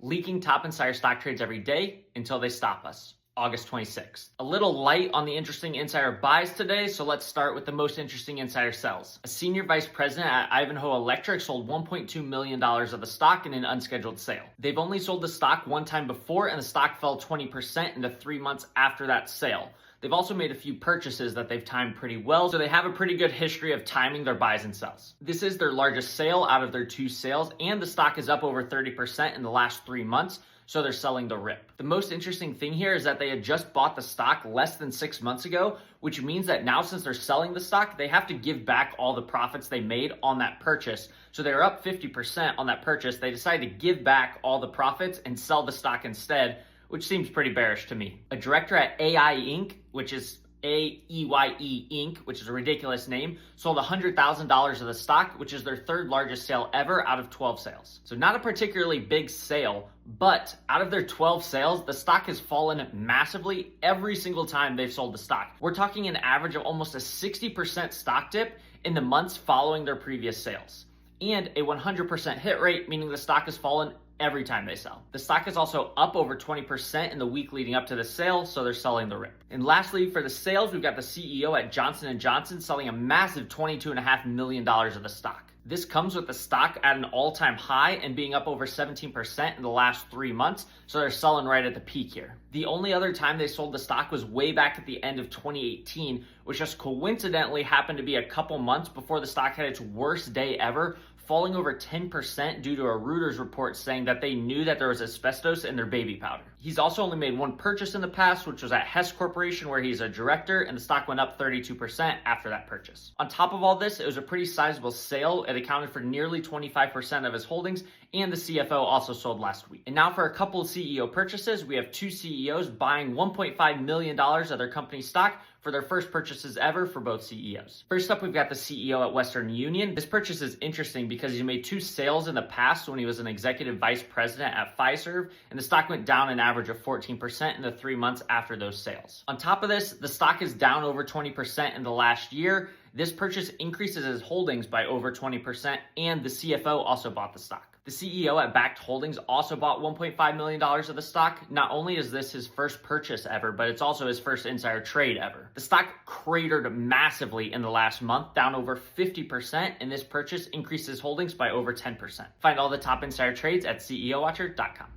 Leaking top insider stock trades every day until they stop us. August 26th. A little light on the interesting insider buys today, so let's start with the most interesting insider sells. A senior vice president at Ivanhoe Electric sold $1.2 million of the stock in an unscheduled sale. They've only sold the stock one time before, and the stock fell 20% in the 3 months after that sale. They've also made a few purchases that they've timed pretty well, so they have a pretty good history of timing their buys and sells. This is their largest sale out of their 2 sales, and the stock is up over 30% in the last 3 months, so they're selling the rip. The most interesting thing here is that they had just bought the stock less than 6 months ago, which means that now since they're selling the stock, they have to give back all the profits they made on that purchase. So they're up 50% on that purchase. They decided to give back all the profits and sell the stock instead, which seems pretty bearish to me. A director at AI Inc., which is AEYE Inc., which is a ridiculous name, sold $100,000 of the stock, which is their 3rd largest sale ever out of 12 sales. So not a particularly big sale, but out of their 12 sales, the stock has fallen massively every single time they've sold the stock. We're talking an average of almost a 60% stock dip in the months following their previous sales, and a 100% hit rate, meaning the stock has fallen every time they sell. The stock is also up over 20% in the week leading up to the sale, so they're selling the rip. And lastly, for the sales, we've got the CEO at Johnson & Johnson selling a massive $22.5 million of the stock. This comes with the stock at an all-time high and being up over 17% in the last 3 months, so they're selling right at the peak here. The only other time they sold the stock was way back at the end of 2018, which just coincidentally happened to be a couple months before the stock had its worst day ever, falling over 10% due to a Reuters report saying that they knew that there was asbestos in their baby powder. He's also only made one purchase in the past, which was at Hess Corporation, where he's a director, and the stock went up 32% after that purchase. On top of all this, it was a pretty sizable sale. It accounted for nearly 25% of his holdings, and the CFO also sold last week. And now for a couple of CEO purchases, we have 2 CEOs buying $1.5 million of their company stock for their first purchases ever for both CEOs. First up, we've got the CEO at Western Union. This purchase is interesting because he made 2 sales in the past when he was an executive vice president at Fiserv, and the stock went down an average of 14% in the 3 months after those sales. On top of this, the stock is down over 20% in the last year. This purchase increases his holdings by over 20%, and the CFO also bought the stock. The CEO at Bakkt Holdings also bought $1.5 million of the stock. Not only is this his first purchase ever, but it's also his first insider trade ever. The stock cratered massively in the last month, down over 50%, and this purchase increased his holdings by over 10%. Find all the top insider trades at CEOWatcher.com.